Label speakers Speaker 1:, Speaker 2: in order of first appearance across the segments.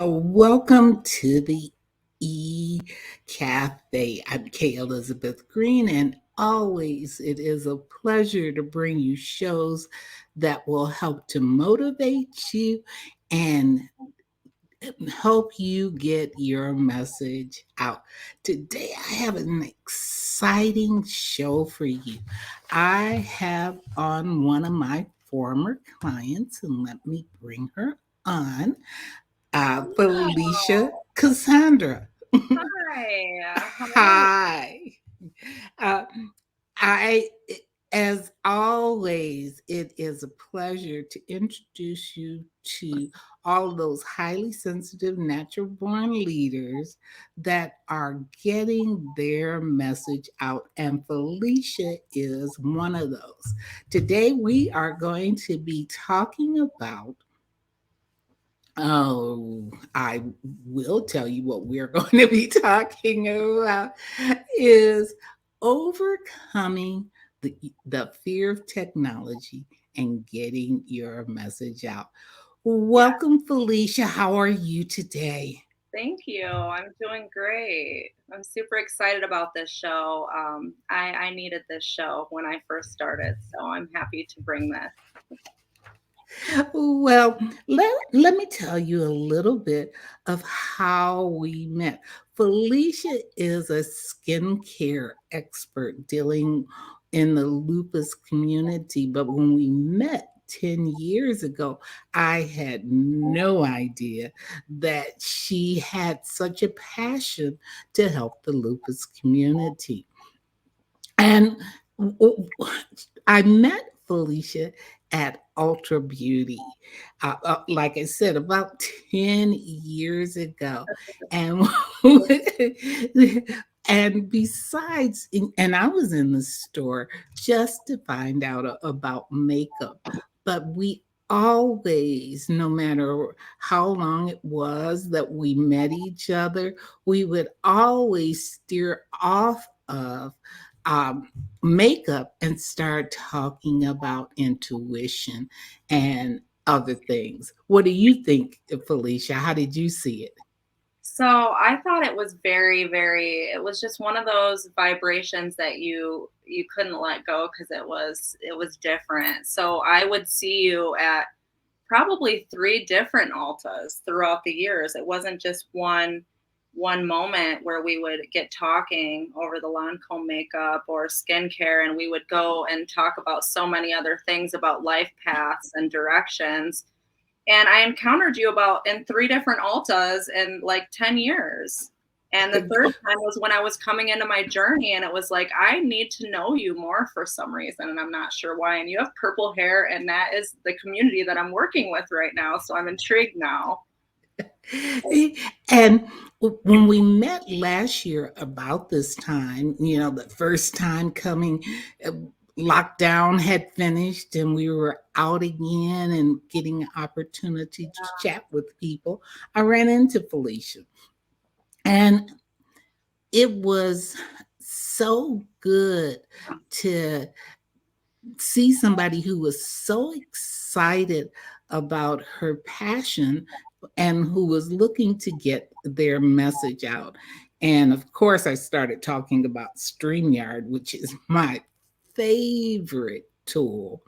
Speaker 1: Welcome to the E Cafe. I'm Kay Elizabeth Green, and always it is a pleasure to bring you shows that will help to motivate you and help you get your message out. Today, I have an exciting show for you. I have on one of my former clients, and let me bring her on. Felicia
Speaker 2: Oh,
Speaker 1: Cassandra.
Speaker 2: hi. How are you?
Speaker 1: Hi. Uh, I, as always, it is a pleasure to introduce you to all those highly sensitive, natural born leaders that are getting their message out. And Felicia is one of those. Today, we are going to be talking about I will tell you what we're going to be talking about is overcoming the fear of technology and getting your message out.
Speaker 2: Yeah,
Speaker 1: Welcome, Felicia. How are you today?
Speaker 2: thank you. I'm doing great. I'm super excited about this show. I needed this show when I first started, so I'm happy to bring this.
Speaker 1: Well, let me tell you a little bit of how we met. Felicia is a skincare expert dealing in the lupus community, but when we met 10 years ago, I had no idea that she had such a passion to help the lupus community. And I met Felicia at Ultra Beauty, like I said, about 10 years ago. And and besides, and I was in the store just to find out about makeup, but we always, no matter how long it was that we met each other, we would always steer off of um, makeup and start talking about intuition and other things. What do you think, Felicia? How did you see it?
Speaker 2: So I thought it was it was just one of those vibrations that you couldn't let go because it was different. So I would see you at probably three different altas throughout the years. It wasn't just one moment where we would get talking over the Lancome makeup or skincare, and we would go and talk about so many other things about life paths and directions. And I encountered you about in three different altas in like 10 years. And the third time was when I was coming into my journey, and it was like, I need to know you more for some reason, and I'm not sure why. And you have purple hair, and that is the community that I'm working with right now. So I'm intrigued now.
Speaker 1: And when we met last year about this time, the first time coming, uh, lockdown had finished and we were out again and getting an opportunity to chat with people. I ran into Felicia, and it was so good to see somebody who was so excited about her passion and who was looking to get their message out. And of course, I started talking about StreamYard, which is my favorite tool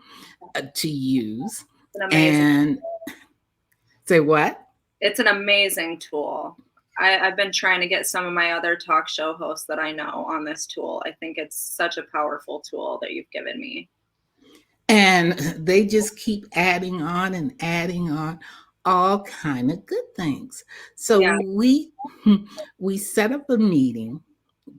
Speaker 1: to use.
Speaker 2: It's an amazing,
Speaker 1: And say what?
Speaker 2: it's an amazing tool. I've been trying to get some of my other talk show hosts that I know on this tool. I think it's such a powerful tool that you've given me.
Speaker 1: And they just keep adding on all kind of good things. So
Speaker 2: Yeah.
Speaker 1: we set up a meeting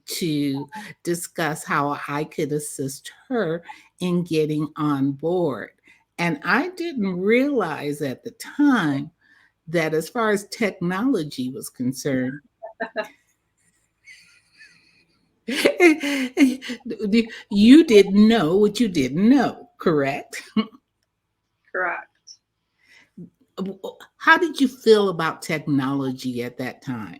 Speaker 1: to discuss how I could assist her in getting on board. And I didn't realize at the time that as far as technology was concerned, you didn't know what you didn't know, correct?
Speaker 2: Correct.
Speaker 1: How did you feel about technology at that time?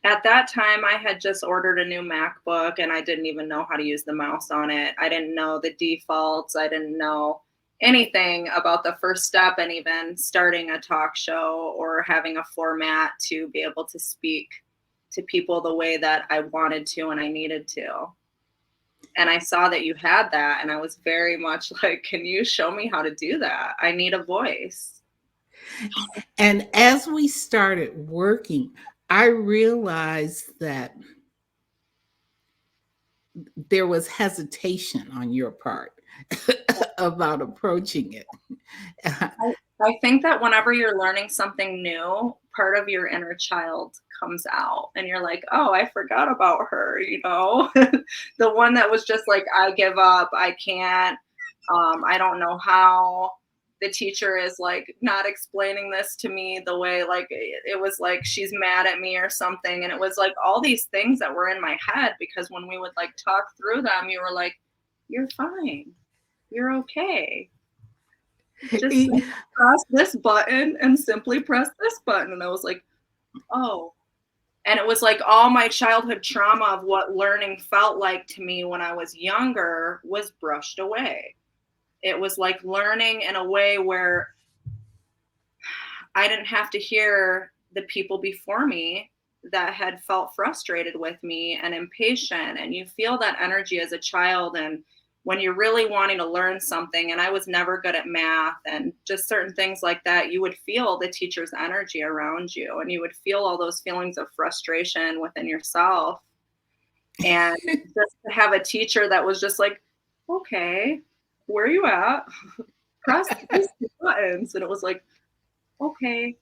Speaker 2: At that time, I had just ordered a new MacBook, and I didn't even know how to use the mouse on it. I didn't know the defaults. I didn't know anything about the first step and even starting a talk show or having a format to be able to speak to people the way that I wanted to and I needed to. And I saw that you had that, and I was very much like, can you show me how to do that? I need a voice.
Speaker 1: And as we started working, I realized that there was hesitation on your part about approaching it.
Speaker 2: I think that whenever you're learning something new, part of your inner child comes out and you're like, oh, I forgot about her, you know? The one that was just like, I give up, I can't, I don't know how. The teacher is like not explaining this to me the way, like it was like she's mad at me or something. And it was like all these things that were in my head, because when we would like talk through them, you were like, you're fine, you're okay. Just press this button and simply press this button. And I was like, oh. And it was like all my childhood trauma of what learning felt like to me when I was younger was brushed away. It was like learning in a way where I didn't have to hear the people before me that had felt frustrated with me and impatient. And you feel that energy as a child. And when you're really wanting to learn something, and I was never good at math and just certain things like that, you would feel the teacher's energy around you and you would feel all those feelings of frustration within yourself. And just to have a teacher that was just like, okay, where are you at? Press these buttons. And it was like, okay,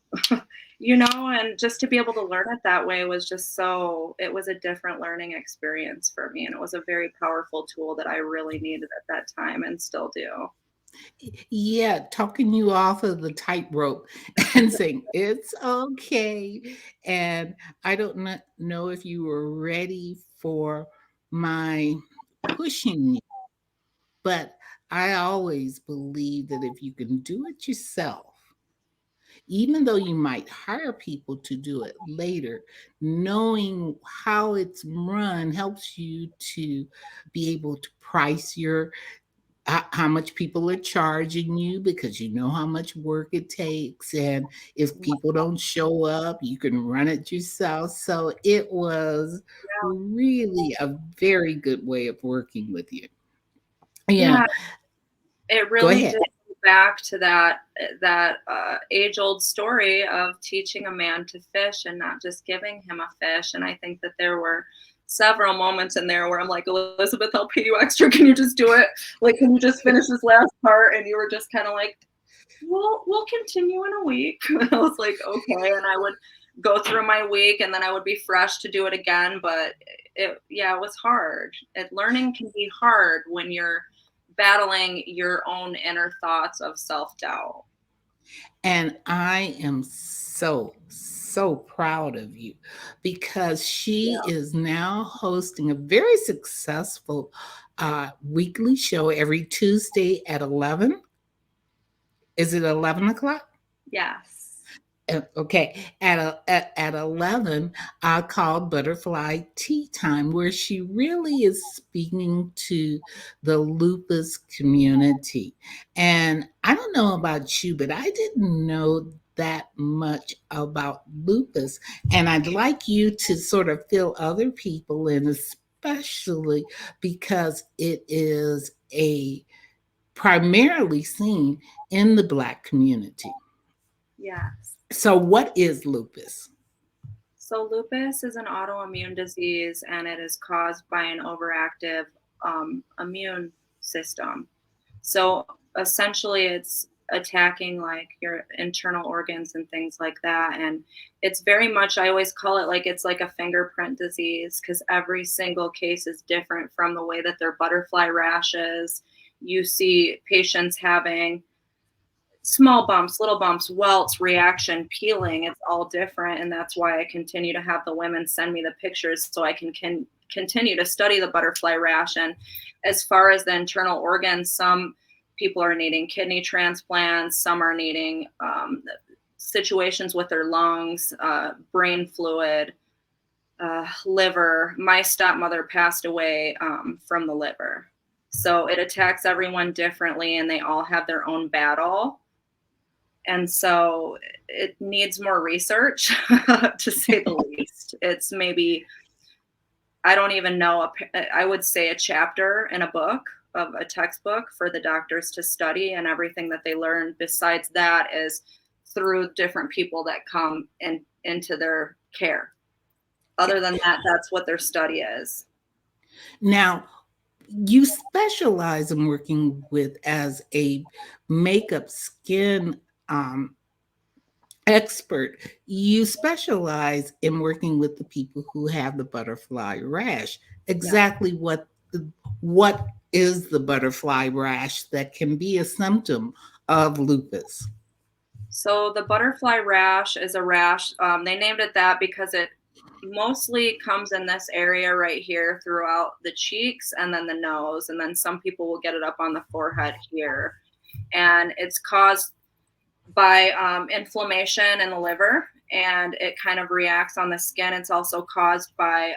Speaker 2: you know, and just to be able to learn it that way was just so, it was a different learning experience for me. And it was a very powerful tool that I really needed at that time and still do.
Speaker 1: Yeah, talking you off of the tightrope and saying it's okay. And I don't know if you were ready for my pushing you, but I always believe that if you can do it yourself, even though you might hire people to do it later, knowing how it's run helps you to be able to price your how much people are charging you, because you know how much work it takes, and if people don't show up you can run it yourself. So it was really a very good way of working with you. Yeah,
Speaker 2: Yeah, it
Speaker 1: go
Speaker 2: really
Speaker 1: ahead.
Speaker 2: did go back to that age-old story of teaching a man to fish and not just giving him a fish. And I think that there were several moments in there where I'm like, Elizabeth, I'll pay you extra. Can you just do it? Like, can you just finish this last part? And you were just kind of like, well, we'll continue in a week. And I was like, okay. And I would go through my week and then I would be fresh to do it again. But it was hard. Learning can be hard when you're battling your own inner thoughts of self-doubt.
Speaker 1: And I am so proud of you, because she
Speaker 2: Yeah.
Speaker 1: is now hosting a very successful weekly show every Tuesday at 11. Is it 11 o'clock?
Speaker 2: Yes.
Speaker 1: Okay, at 11, called Butterfly Tea Time, where she really is speaking to the lupus community. And I don't know about you, but I didn't know that much about lupus. And I'd like you to sort of fill other people in, especially because it is a primarily seen in the Black community.
Speaker 2: Yes.
Speaker 1: So, what is lupus?
Speaker 2: So lupus is an autoimmune disease and it is caused by an overactive immune system. So essentially it's attacking like your internal organs and things like that. And it's very much, I always call it like it's like a fingerprint disease, because every single case is different from the way that their butterfly rashes. You see patients having small bumps, little bumps, welts, reaction, peeling. It's all different. And that's why I continue to have the women send me the pictures so I can continue to study the butterfly rash. And as far as the internal organs, some people are needing kidney transplants, some are needing situations with their lungs, brain fluid, liver. My stepmother passed away from the liver. So it attacks everyone differently, and they all have their own battle. And so it needs more research, to say the least. It's maybe, I don't even know, I would say a chapter in a book, of a textbook for the doctors to study, and everything that they learn besides that is through different people that come into their care. Other than that, that's what their study is.
Speaker 1: Now, you specialize in working with as a makeup skin expert. You specialize in working with the people who have the butterfly rash.
Speaker 2: Yeah.
Speaker 1: Exactly what is the butterfly rash that can be a symptom of lupus?
Speaker 2: So the butterfly rash is a rash. They named it that because it mostly comes in this area right here throughout the cheeks and then the nose. And then some people will get it up on the forehead here. And it's caused by inflammation in the liver, and it kind of reacts on the skin. It's also caused by,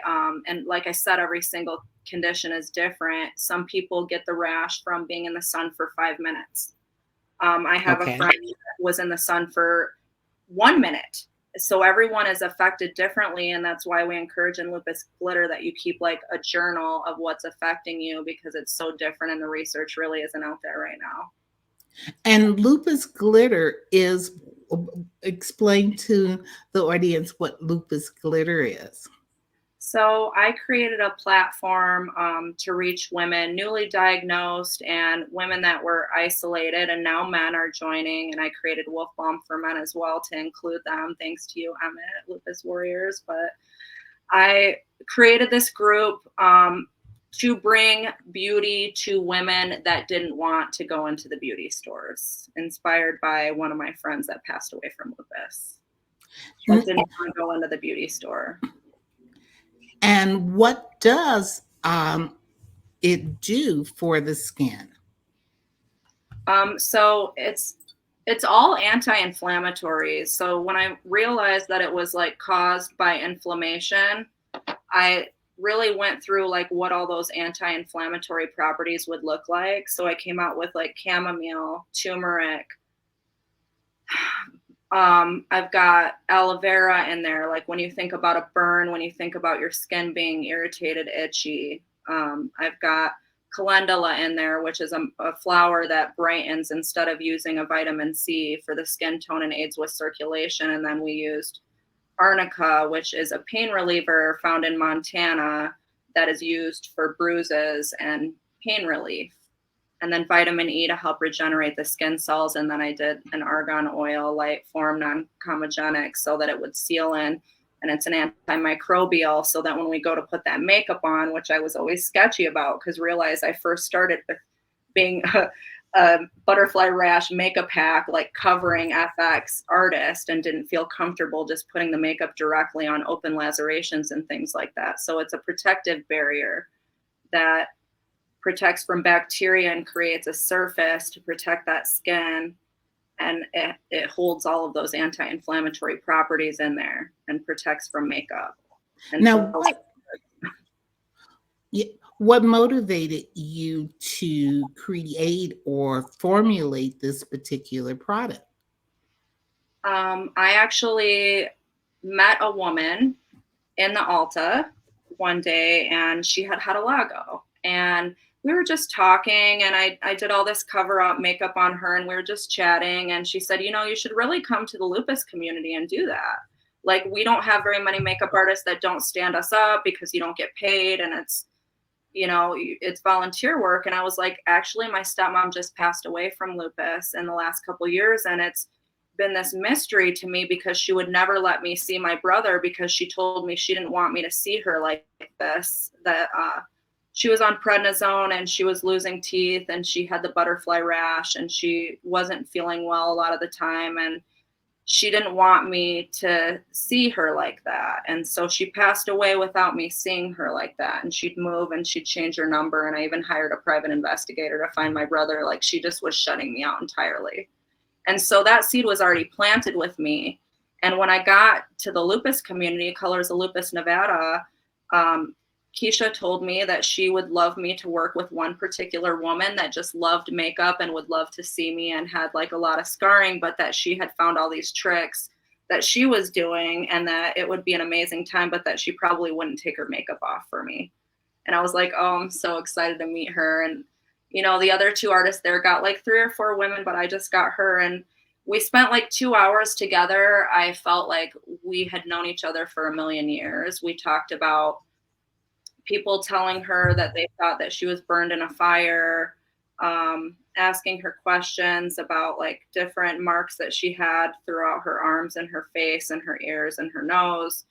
Speaker 2: and like I said, every single condition is different. Some people get the rash from being in the sun for 5 minutes. I have a
Speaker 1: Okay.
Speaker 2: friend that was in the sun for 1 minute. So everyone is affected differently. And that's why we encourage in Lupus Glitter that you keep like a journal of what's affecting you, because it's so different and the research really isn't out there right now.
Speaker 1: And lupus glitter is, explain to the audience what lupus glitter is.
Speaker 2: So I created a platform to reach women newly diagnosed and women that were isolated, and now men are joining. And I created Wolf Balm for Men as well to include them, thanks to you, Emmett, Lupus Warriors. But I created this group to bring beauty to women that didn't want to go into the beauty stores, inspired by one of my friends that passed away from lupus, that didn't want to go into the beauty store.
Speaker 1: And what does it do for the skin?
Speaker 2: So it's all anti-inflammatories. So when I realized that it was like caused by inflammation, I really went through like what all those anti-inflammatory properties would look like. So I came out with like chamomile, turmeric. I've got aloe vera in there. Like when you think about a burn, when you think about your skin being irritated, itchy. I've got calendula in there, which is a flower that brightens instead of using a vitamin C for the skin tone and aids with circulation. And then we used arnica, which is a pain reliever found in Montana that is used for bruises and pain relief. And then vitamin E to help regenerate the skin cells. And then I did an argan oil, light form, non-comedogenic, so that it would seal in. And it's an antimicrobial, so that when we go to put that makeup on, which I was always sketchy about, because realize I first started with being a butterfly rash makeup pack, like covering FX artist, and didn't feel comfortable just putting the makeup directly on open lacerations and things like that. So it's a protective barrier that protects from bacteria and creates a surface to protect that skin. And it holds all of those anti-inflammatory properties in there and protects from makeup. And
Speaker 1: Now,
Speaker 2: so,
Speaker 1: what motivated you to create or formulate this particular product?
Speaker 2: I actually met a woman in the Alta one day, and she had vitiligo, and we were just talking, and I did all this cover up makeup on her, and we were just chatting, and she said, you know, you should really come to the lupus community and do that. Like, we don't have very many makeup artists that don't stand us up because you don't get paid, and it's, you know, it's volunteer work. And I was like, actually, my stepmom just passed away from lupus in the last couple of years, and it's been this mystery to me because she would never let me see my brother, because she told me she didn't want me to see her like this, that she was on prednisone and she was losing teeth and she had the butterfly rash and she wasn't feeling well a lot of the time, and she didn't want me to see her like that. And so she passed away without me seeing her like that. And she'd move and she'd change her number, and I even hired a private investigator to find my brother. Like, she just was shutting me out entirely. And so that seed was already planted with me. And when I got to the lupus community, Colors of Lupus Nevada, Keisha told me that she would love me to work with one particular woman that just loved makeup and would love to see me and had like a lot of scarring, but that she had found all these tricks that she was doing and that it would be an amazing time, but that she probably wouldn't take her makeup off for me. And I was like, oh, I'm so excited to meet her. And, you know, the other 2 artists there got like 3 or 4 women, but I just got her. And we spent like 2 hours together. I felt like we had known each other for a million years. We talked about people telling her that they thought that she was burned in a fire, asking her questions about like different marks that she had throughout her arms and her face and her ears and her nose.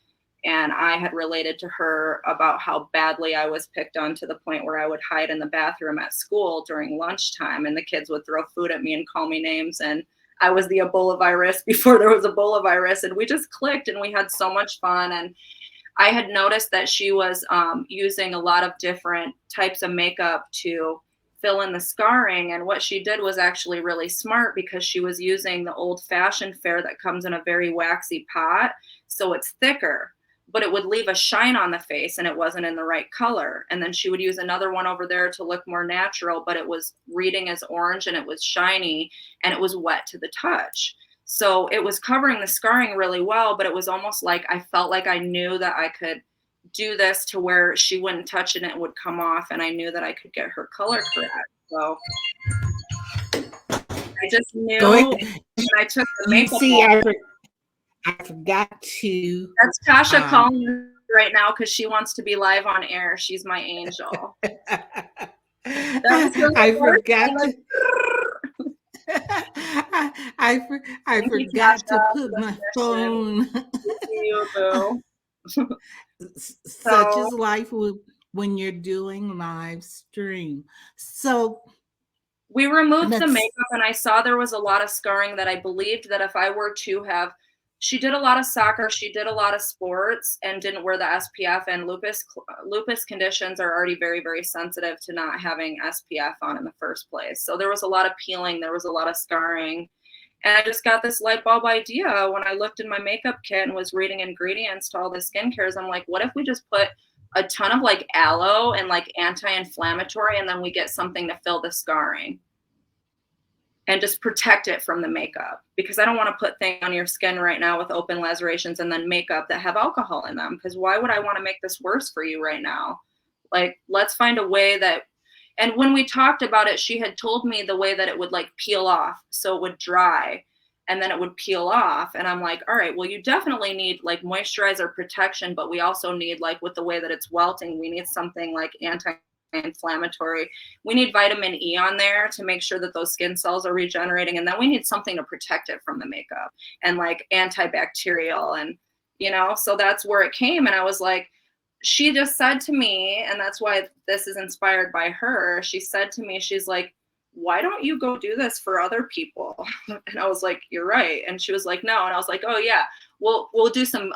Speaker 2: And I had related to her about how badly I was picked on to the point where I would hide in the bathroom at school during lunchtime and the kids would throw food at me and call me names. And I was the Ebola virus before there was Ebola virus. And we just clicked and we had so much fun. And I had noticed that she was using a lot of different types of makeup to fill in the scarring. And what she did was actually really smart because she was using the old-fashioned fare that comes in a very waxy pot. So it's thicker, but it would leave a shine on the face and it wasn't in the right color. And then she would use another one over there to look more natural, but it was reading as orange and it was shiny and it was wet to the touch. So it was covering the scarring really well, but it was almost like I felt like I knew that I could do this to where she wouldn't touch it and it would come off. And I knew that I could get her color correct. So I just knew when I took the makeup off.
Speaker 1: I forgot to.
Speaker 2: That's Tasha calling right now because she wants to be live on air. She's my angel.
Speaker 1: I forgot to. I forgot to put my phone. Such is life when you're doing live stream. So
Speaker 2: we removed the makeup and I saw there was a lot of scarring that I believed that if I were to have, she did a lot of soccer, she did a lot of sports and didn't wear the SPF, and lupus conditions are already very, very sensitive to not having SPF on in the first place. So there was a lot of peeling, there was a lot of scarring. And I just got this light bulb idea when I looked in my makeup kit and was reading ingredients to all the skincares. I'm like, what if we just put a ton of like aloe and like anti-inflammatory and then we get something to fill the scarring and just protect it from the makeup? Because I don't want to put things on your skin right now with open lacerations and then makeup that have alcohol in them. Because why would I want to make this worse for you right now? Like, let's find a way that. And when we talked about it, she had told me the way that it would like peel off. So it would dry and then it would peel off. And I'm like, all right, well, you definitely need like moisturizer protection, but we also need like with the way that it's welting, we need something like anti-inflammatory. We need vitamin E on there to make sure that those skin cells are regenerating. And then we need something to protect it from the makeup and like antibacterial. And, you know, so that's where it came. And I was like, she just said to me, and that's why this is inspired by her. She said to me, she's like, why don't you go do this for other people? And I was like, you're right. And she was like, no. And I was like, oh yeah, we'll do some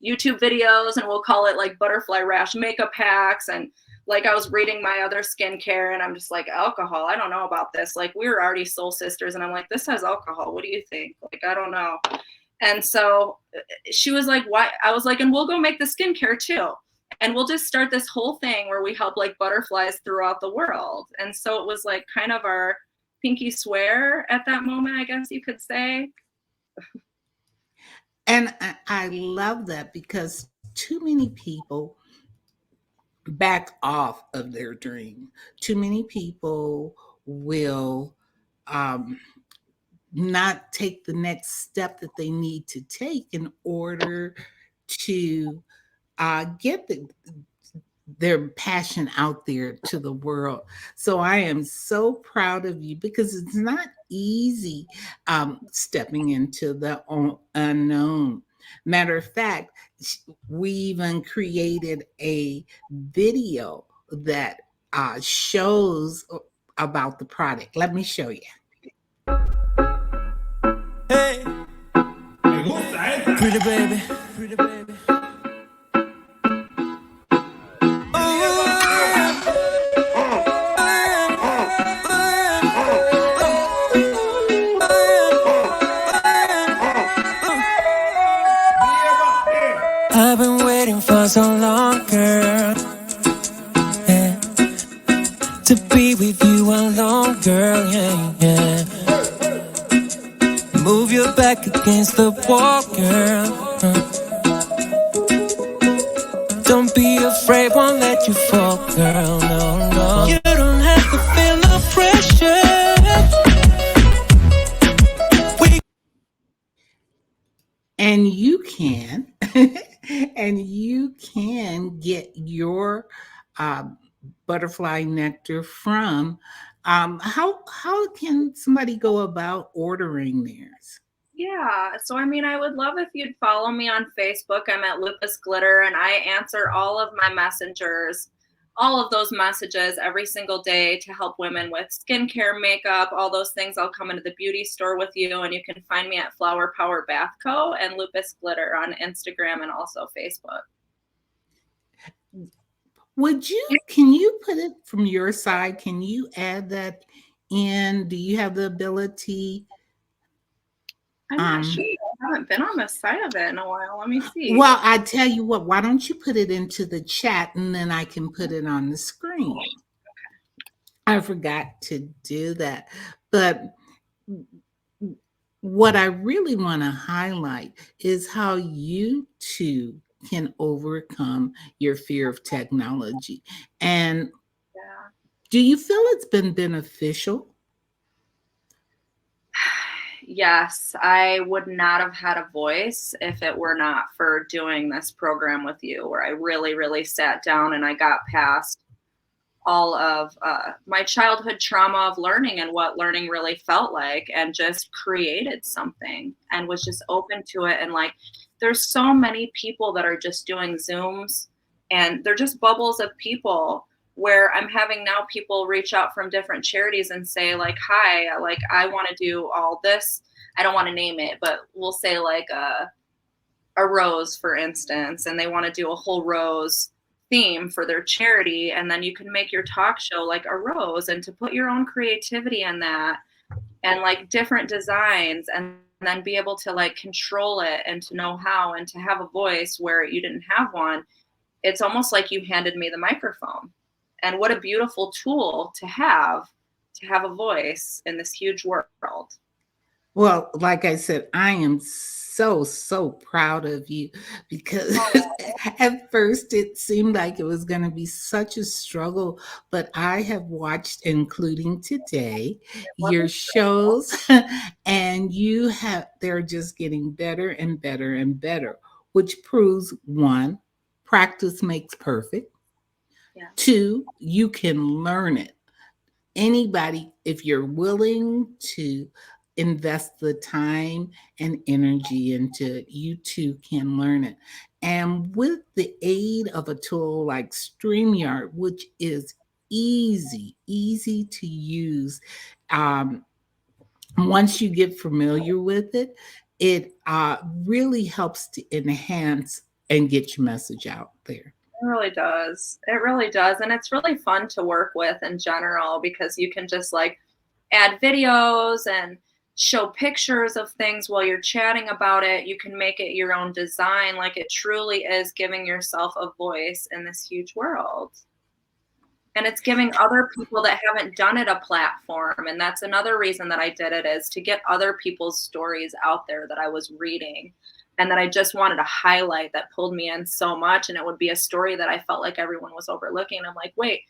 Speaker 2: YouTube videos and we'll call it like butterfly rash makeup hacks. And like I was reading my other skincare and I'm just like, alcohol, I don't know about this. Like we were already soul sisters and I'm like, this has alcohol. What do you think? Like, I don't know. And so she was like, why? I was like, and we'll go make the skincare too. And we'll just start this whole thing where we help like butterflies throughout the world. And so it was like kind of our pinky swear at that moment, I guess you could say.
Speaker 1: And I love that because too many people back off of their dream. Too many people will not take the next step that they need to take in order to get their passion out there to the world. So I am so proud of you because it's not easy stepping into the unknown. Matter of fact, we even created a video that shows about the product. Let me show you.
Speaker 3: Hey, pretty baby, pretty baby. I've been waiting for so long, girl. move your back against the wall, girl. Don't be afraid, won't let you fall, girl. No, no. You don't have to feel no pressure.
Speaker 1: And you can, and you can get your butterfly nectar from. How can somebody go about ordering theirs?
Speaker 2: Yeah. So, I mean, I would love if you'd follow me on Facebook. I'm at Lupus Glitter, and I answer all of my messengers, all of those messages every single day to help women with skincare, makeup, all those things. I'll come into the beauty store with you, and you can find me at Flower Power Bath Co. and Lupus Glitter on Instagram and also Facebook.
Speaker 1: Can you put it from your side? Can you add that in? Do you have the ability?
Speaker 2: I'm not sure. I haven't been on the side of it in a while. Let me see.
Speaker 1: Well, I tell you what, why don't you put it into the chat and then I can put it on the screen? I forgot to do that. But what I really want to highlight is how you too can overcome your fear of technology. And
Speaker 2: Yeah.
Speaker 1: do you feel it's been beneficial?
Speaker 2: Yes, I would not have had a voice if it were not for doing this program with you, where I really, really sat down and I got past all of my childhood trauma of learning and what learning really felt like, and just created something and was just open to it. And like, there's so many people that are just doing Zooms, and they're just bubbles of people, where I'm having now people reach out from different charities and say like, hi, like I want to do all this. I don't want to name it, but we'll say like a rose, for instance, and they want to do a whole rose theme for their charity. And then you can make your talk show like a rose, and to put your own creativity in that, and like different designs, and then be able to like control it and to know how, and to have a voice where you didn't have one. It's almost like you handed me the microphone. And what a beautiful tool to have a voice in this huge world.
Speaker 1: Well, like I said, I am so proud of you, because at first it seemed like it was going to be such a struggle, but I have watched, including today, your shows, and they're just getting better and better and better, which proves one, practice makes perfect.
Speaker 2: Yeah.
Speaker 1: Two, you can learn it. Anybody, if you're willing to invest the time and energy into it, you too can learn it. And with the aid of a tool like StreamYard, which is easy to use, once you get familiar with it, it really helps to enhance and get your message out there.
Speaker 2: It really does. It really does. And it's really fun to work with in general, because you can just like add videos and show pictures of things while you're chatting about it. You can make it your own design. Like, it truly is giving yourself a voice in this huge world. And it's giving other people that haven't done it a platform. And that's another reason that I did it, is to get other people's stories out there that I was reading and that I just wanted to highlight, that pulled me in so much. And it would be a story that I felt like everyone was overlooking. I'm like, wait,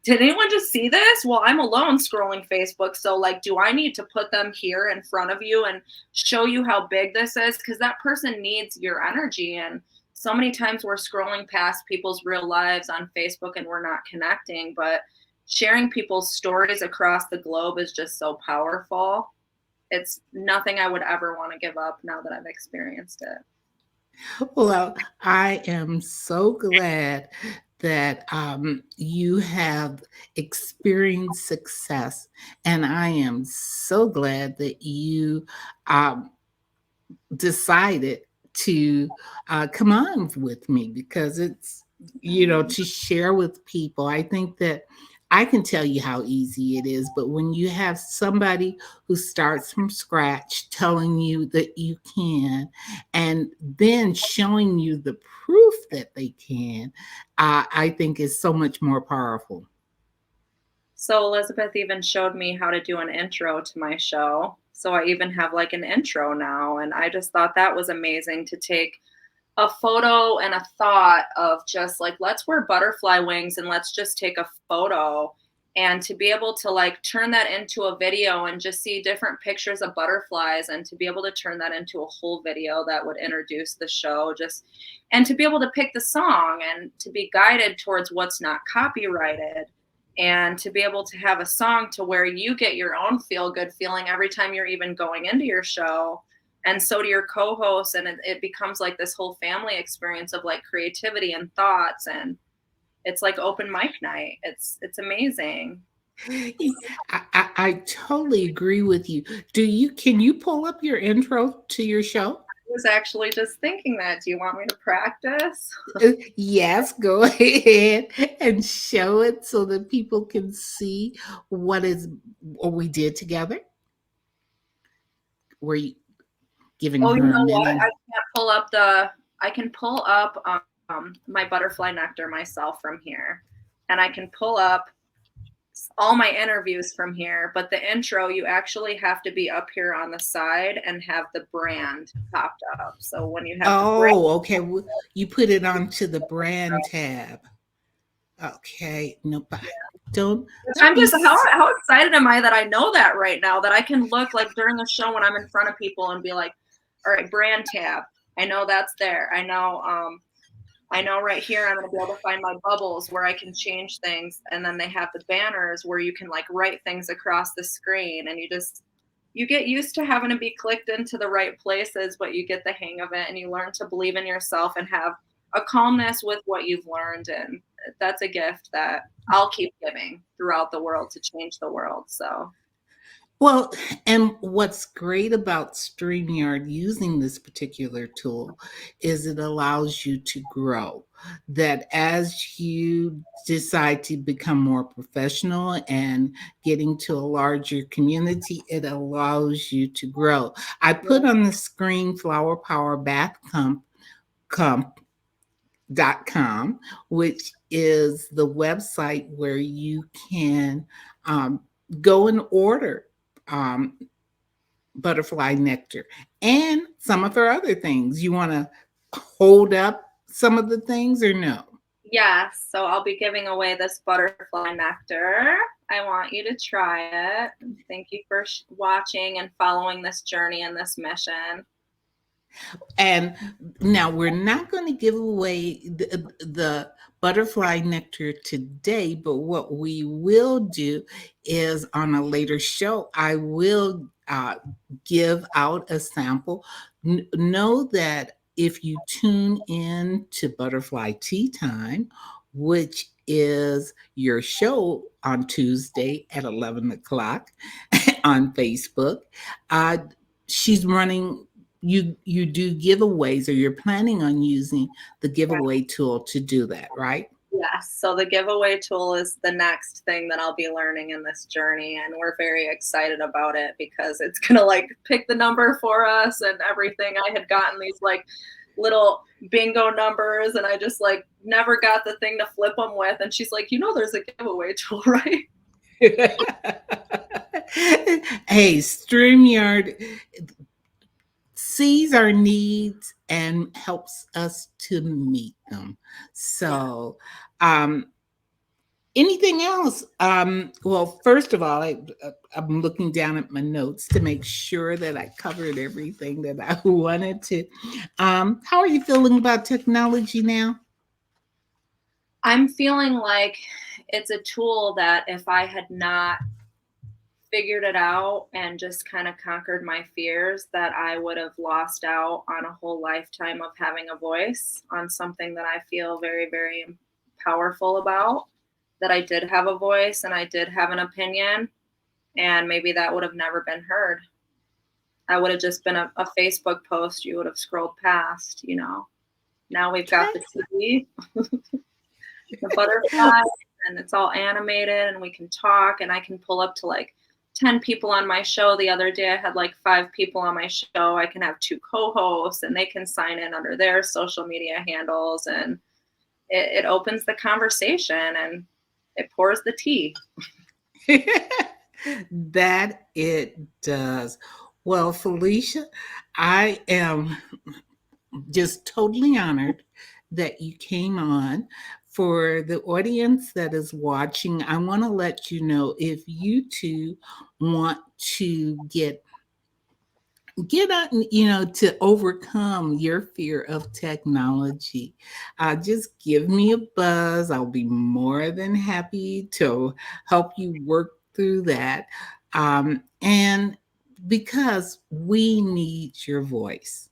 Speaker 2: did anyone just see this? Well, I'm alone scrolling Facebook. So like, do I need to put them here in front of you and show you how big this is? Because that person needs your energy. And so many times we're scrolling past people's real lives on Facebook and we're not connecting, but sharing people's stories across the globe is just so powerful. It's nothing I would ever want to give up now that I've experienced it.
Speaker 1: Well, I am so glad that you have experienced success, and I am so glad that you decided to come on with me, because it's, to share with people. I think that I can tell you how easy it is, but when you have somebody who starts from scratch telling you that you can, and then showing you the proof that they can, I think is so much more powerful.
Speaker 2: So Elizabeth even showed me how to do an intro to my show. So I even have like an intro now. And I just thought that was amazing to take a photo and a thought of just like, let's wear butterfly wings and let's just take a photo, and to be able to like turn that into a video and just see different pictures of butterflies, and to be able to turn that into a whole video that would introduce the show, just, and to be able to pick the song and to be guided towards what's not copyrighted, and to be able to have a song to where you get your own feel good feeling every time you're even going into your show. And so do your co-hosts, and it becomes like this whole family experience of like creativity and thoughts, and it's like open mic night. It's amazing.
Speaker 1: I totally agree with you. Can you pull up your intro to your show?
Speaker 2: I was actually just thinking that. Do you want me to practice?
Speaker 1: Yes, go ahead and show it so that people can see what we did together. Were you giving
Speaker 2: Oh, you
Speaker 1: her a
Speaker 2: know what?
Speaker 1: minute?
Speaker 2: I can pull up my butterfly nectar myself from here, and I can pull up all my interviews from here, but the intro, you actually have to be up here on the side and have the brand popped up. So when you have the brand,
Speaker 1: Okay. You put it onto the brand tab. Okay. Nope. Don't
Speaker 2: I'm
Speaker 1: be
Speaker 2: just, how excited am I that I know that right now, that I can look like during the show when I'm in front of people and be like, all right, brand tab. I know that's there. I know right here I'm going to be able to find my bubbles where I can change things. And then they have the banners where you can like write things across the screen, and you get used to having to be clicked into the right places, but you get the hang of it, and you learn to believe in yourself and have a calmness with what you've learned. And that's a gift that I'll keep giving throughout the world to change the world. So
Speaker 1: Well, and what's great about StreamYard using this particular tool is it allows you to grow. That as you decide to become more professional and getting to a larger community, it allows you to grow. I put on the screen Flower Power Bath Comp.com, which is the website where you can go and order um, butterfly nectar and some of her other things. You want to hold up some of the things or no?
Speaker 2: yes, so I'll be giving away this butterfly nectar. I want you to try it. Thank you for watching and following this journey and this mission.
Speaker 1: And now we're not going to give away the butterfly nectar today, but what we will do is on a later show, I will give out a sample. Know that if you tune in to Butterfly Tea Time, which is your show on Tuesday at 11 o'clock on Facebook, she's running, you do giveaways, or you're planning on using the giveaway tool to do that, right?
Speaker 2: Yes, so the giveaway tool is the next thing that I'll be learning in this journey, and we're very excited about it because it's gonna like pick the number for us and everything. I had gotten these like little bingo numbers, and I just like never got the thing to flip them with, and she's like, there's a giveaway tool, right?
Speaker 1: Hey, StreamYard sees our needs and helps us to meet them. So, anything else? Well, first of all, I'm looking down at my notes to make sure that I covered everything that I wanted to. How are you feeling about technology now?
Speaker 2: I'm feeling like it's a tool that if I had not figured it out and just kind of conquered my fears, that I would have lost out on a whole lifetime of having a voice on something that I feel very, very powerful about, that I did have a voice and I did have an opinion, and maybe that would have never been heard. I would have just been a Facebook post you would have scrolled past, Now we've got the TV, the butterfly, and it's all animated, and we can talk, and I can pull up to like 10 people on my show. The other day I had like 5 people on my show. I can have 2 co-hosts, and they can sign in under their social media handles, and it opens the conversation and it pours the tea.
Speaker 1: That it does. Well, Felicia, I am just totally honored that you came on. For the audience that is watching, I want to let you know if you too want to get out, to overcome your fear of technology, just give me a buzz. I'll be more than happy to help you work through that. And because we need your voice,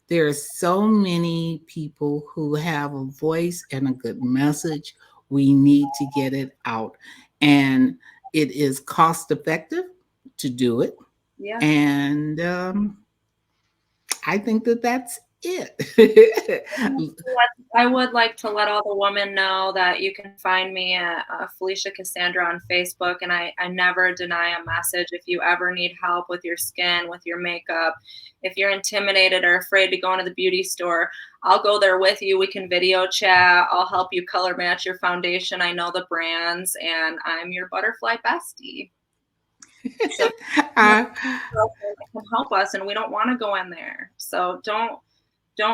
Speaker 1: there are so many people who have a voice and a good message. We need to get it out, and it is cost effective to do it.
Speaker 2: Yeah.
Speaker 1: And I think that that's it.
Speaker 2: I would like to let all the women know that you can find me at Felicia Cassandra on Facebook, and I never deny a message. If you ever need help with your skin, with your makeup, if you're intimidated or afraid to go into the beauty store, I'll go there with you. We can video chat. I'll help you color match your foundation. I know the brands, and I'm your butterfly bestie. So
Speaker 1: uh,
Speaker 2: can help us, and we don't want to go in there. So don't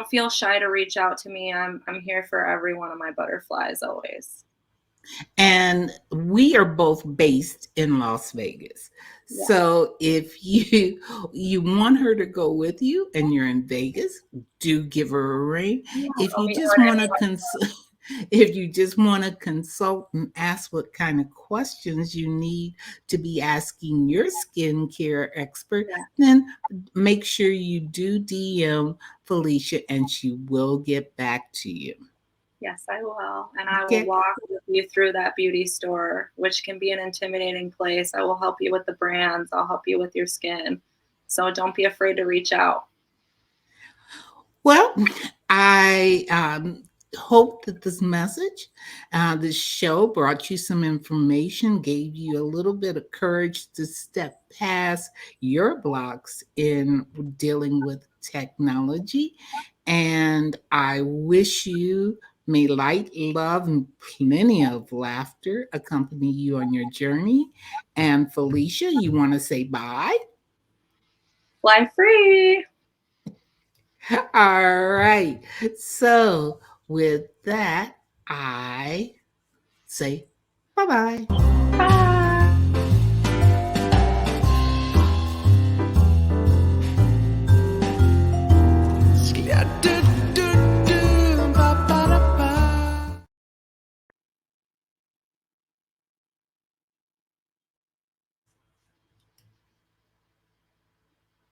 Speaker 2: feel shy to reach out to me. I'm here for every one of my butterflies always.
Speaker 1: and we are both based in Las Vegas.
Speaker 2: Yeah.
Speaker 1: So if you want her to go with you and you're in Vegas, do give her a ring.
Speaker 2: Yeah,
Speaker 1: If you
Speaker 2: we
Speaker 1: just
Speaker 2: order
Speaker 1: want to
Speaker 2: anyway.
Speaker 1: if you just want to consult and ask what kind of questions you need to be asking your skincare expert,
Speaker 2: Yeah.
Speaker 1: then make sure you do DM Felicia and she will get back to you.
Speaker 2: Yes, I will. And I will
Speaker 1: Okay.
Speaker 2: walk with you through that beauty store, which can be an intimidating place. I will help you with the brands. I'll help you with your skin. So don't be afraid to reach out.
Speaker 1: Well, I hope that this message, this show brought you some information, gave you a little bit of courage to step past your blocks in dealing with technology. And I wish you may light, love, and plenty of laughter accompany you on your journey. And Felicia, you want to say bye?
Speaker 2: Fly free.
Speaker 1: All right. So, with that, I say bye bye.
Speaker 2: Bye.